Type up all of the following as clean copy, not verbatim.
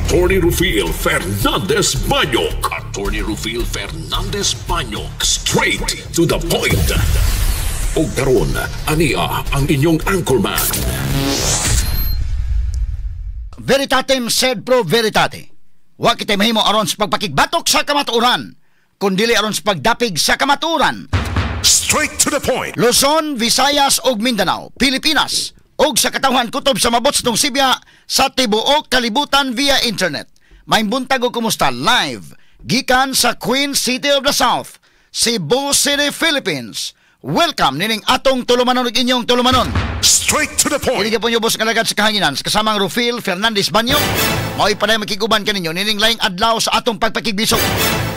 Attorney Rufil Fernandez Banyok. Attorney Rufil Fernandez Banyok. Straight to the point. O karon, ania ang inyong anchorman. Veritatem sed pro veritate. Wa kitay mahimo aron sa pagpakigbatok sa kamatuoran, kundili aron sa pagdapig sa kamatuoran. Straight to the point. Luzon, Visayas ug Mindanao, Pilipinas, ug sa katawhan kutob sa mabots ng Sibya sa tibuok kalibutan via internet. May buntag og kumusta live gikan sa Queen City of the South, Cebu City, Philippines. Welcome nining atong tulumanon ug inyong tulumanon. Straight to the point. Iligay po nyo boss kalagad sa kahanginan sa kasamang Rufil Fernandez Banyok. Mao'y panay makiguban kaninyo nining laing adlaw sa atong pagpakigbisog.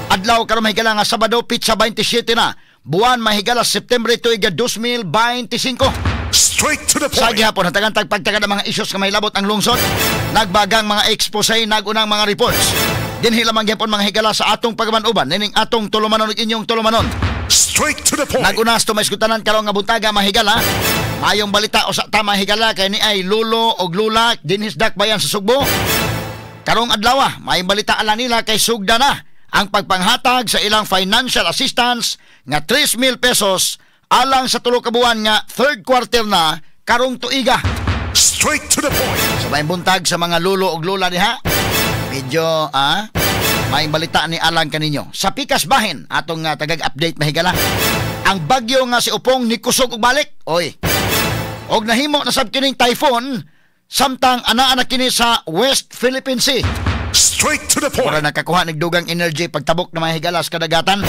Adlaw karon mahigala nga Sabado, Pitsa 27 na. Buwan mahigala September tuig 2025. Straight to the point. Sa gihapon hatagan tagpagtagad ang mga issues nga may labot ang lungsod. Nagbagang mga expose, nagunang mga reports. Dinhi lamang gyapon mga higala sa atong pagmanuban nining atong tulumanon ug inyong tulumanon. Straight to the point. Nagunas to maiskutanan karon nga buntaga mahigala. Mayong balita o sa tama higala kay ni ay lulo og lula dinhisdak bayan sa Sugbo. Karong adlaw mayong balita ala nila kay sugda na ang pagpanghatag sa ilang financial assistance nga 3,000 pesos alang sa tulo ka buwan nga third quarter na karong tuiga. Straight to the point. Sa mayong buntag sa mga lulo og lula diha. Medyo may balita ni Alan kaninyo. Sa pikas bahin, atong tagag-update mahigala. Ang bagyo nga si Upong ni kusog og balik. Oy. Og nahimo na sab kining typhoon samtang ana-ana kini sa West Philippine Sea. Straight to the point. Para nakakuha nig dugang energy pagtabok na mahigala sa kadagatan.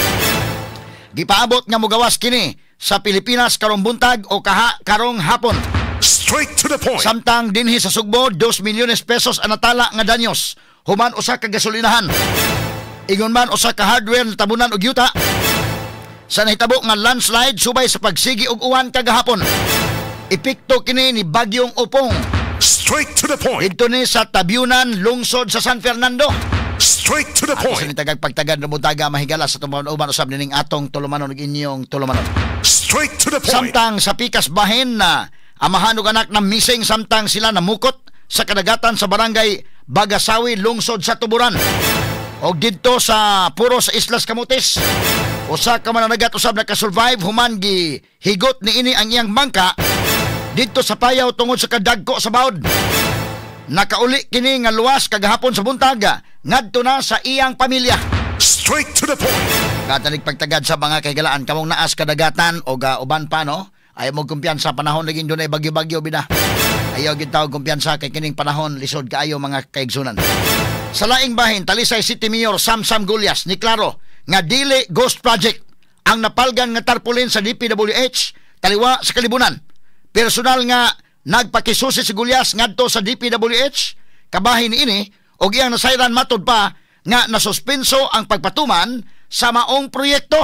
Gipaabot nga mogawas kini sa Pilipinas karong buntag o karong hapon. Straight to the point. Samtang dinhi sa Sugbo 2 milyones pesos ang natala nga danyos. Human usa ka gasolinahan. Ingon man usa ka hardware na tabunan og yuta. Sa nahitabo nga landslide subay sa pagsigi og uwan kagahapon. Epekto kini ni bagyong Upong. Straight to the point. Dito ni sa Tabyunan, lungsod sa San Fernando. Straight to the point. Sa nitagag pagtagad na buntaga mahigala sa tumanon-uban usab nining atong tulumanon ug inyong tulumanon. Straight to the point. Samtang sa pikas bahin na amahan ug anak na missing samtang sila namukot sa kadagatan sa barangay Bagasawi, lungsod sa Tuburan. Og didto sa Puro sa Islas Camotes, usa ka mananagat usab naka-survive human gi higot ni ini ang iyang bangka didto sa payaw tungod sa kadagko sa bawd. Nakauli kini nga luwas kagahapon sa buntaga ngadto na sa iyang pamilya. Straight to the point. Katanig pagtagad sa mga kahigalaan kamong naas kadagatan o uban pa no. Ayaw mo kumpiyansa panahon naging dunay bagyo-bagyo bida. Ayaw gitaw kumpiyansa kay kining panahon lisod kaayo mga kaigsunan. Sa laing bahin Talisay City Mayor Samsam Gulyas ni klaro nga dili ghost project ang napalgan nga tarpaulin sa DPWH taliwa sa Kalibunan. Personal nga nagpakisusi si Gulyas ngadto sa DPWH kabahin ini og iyang nasayran matud pa nga nasuspenso ang pagpatuman sa maong proyekto.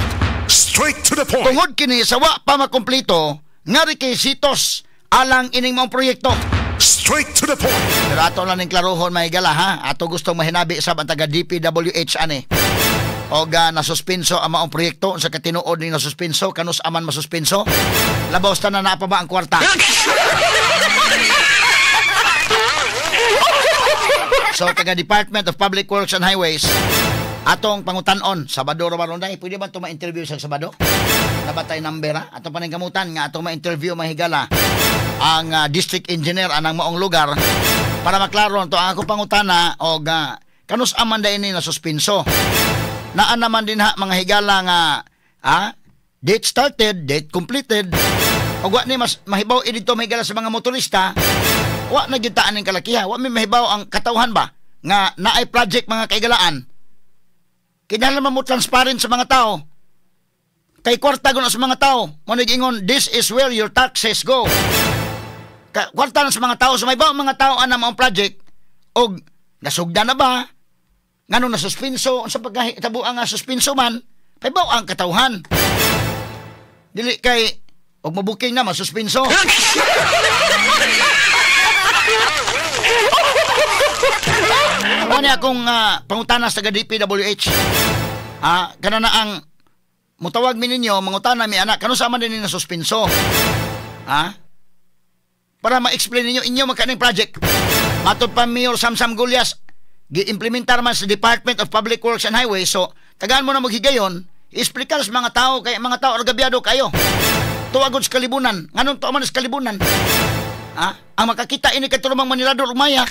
Straight to the point. Tungod kini sa wa pa makumpleto nga requisitos alang ining mga proyekto. Straight to the point. Pero ato lang ning klarohon mahigala ha. Ato gustong mahinabi sa taga DPWH ani. Og nasuspenso ang mga proyekto sa katinuod ning nasuspenso kanus aman masuspenso. Labaw ta na pa ba ang kwarta? So taga Department of Public Works and Highways atong pangutan-on Sabado ra maron day pwede ba to ma-interview sa Sabado? Nabatay number ha? Atong paningkamutan nga atong ma-interview mahigala ang district engineer anang maong lugar para maklaro to ang ako pangutana og kanus aman day ni nasuspenso. Naan naman din ha mga higala nga date started, date completed. Og wa ni mas mahibaw dito mahigala sa mga motorista. Wa na gitaan ning kalakiha, wa mi mahibaw ang katawhan ba nga naay project mga kaigalaan. Kinahanglan mo transparent sa mga tao. Kay kwarta gud sa mga tao. Mo nag-ingon, this is where your taxes go. Kwarta na sa mga tao, so may ba mga tao ana mao project og nasugda na ba? Ngano na suspenso sa pagkahitabo ang suspenso man, may ba ang katawhan. Dili kay og mabuking na masuspenso. Ano akong pangutana sa DPWH. Kana na ang mutawag mi ninyo, mangutana mi anak, kano sa man din na suspenso? Para ma-explain ninyo inyo magkaning project. Matod pa Mayor Samsam Gulyas, gi-implementar man sa Department of Public Works and Highways. So tagaan mo na maghigayon, explicar sa mga tao kay mga tao argabyado kayo. Tuwagod sa kalibunan. Nganong tuwa man sa kalibunan? Ha? Ang makakita ini kay tulumang Manilador ug Maya.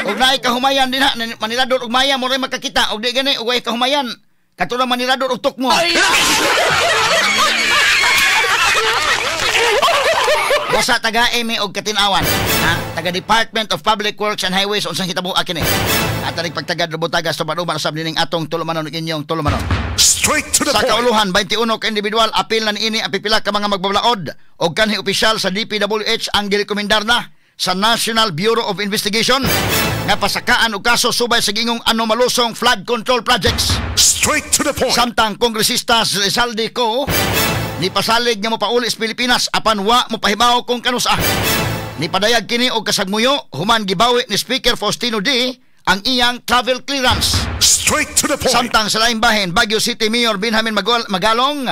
Ug naay kahumayan din ha, Manilador ug Maya mo ray makakita ug di gani ug way kahumayan. Katulong Manilador ug Tukmo. Basta taga EMI og katinawan, ha? Taga Department of Public Works and Highways unsang hitabo akin eh. At tanig pagtagad robutaga sa panuban usab ning atong tulumanon ug inyong tulumanon. Straight to the Sa point. kauluhan 21 ka individual apil na niini ang pipila ka mga magbabalaod og kanhi opisyal sa DPWH ang girekomendar na sa National Bureau of Investigation nga pasakaan og kaso subay sa gingong anomalusong flood control projects. Straight to the point. Samtang kongresista Rizalde Co ni pasalig nga mopaulis Pilipinas apan wa mo pahibaw kung kanusa. Ni padayag kini og kasagmuyo human gibawi ni Speaker Faustino D ang iyang travel clearance. Straight to the point. Samtang sa laing bahin, Baguio City Mayor Benjamin Magalong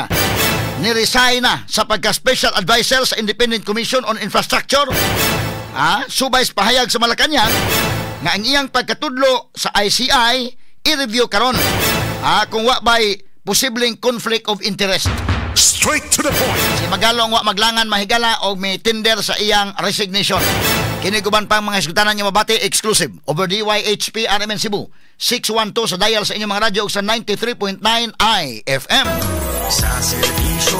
ni-resign na sa pagka-special advisor sa Independent Commission on Infrastructure. Subay sa pahayag sa Malacañang nga ang iyang pagkatudlo sa ICI i-review karon kung wa ba'y posibleng conflict of interest. Straight to the point. Si Magalong wa maglangan mahigala o may tender sa iyang resignation. Kiniguban pang mga esgutanan niya mabati exclusive over DYHP RMN Cebu 612 sa dial sa inyong mga radyo sa 93.9 IFM. Sa serbisyo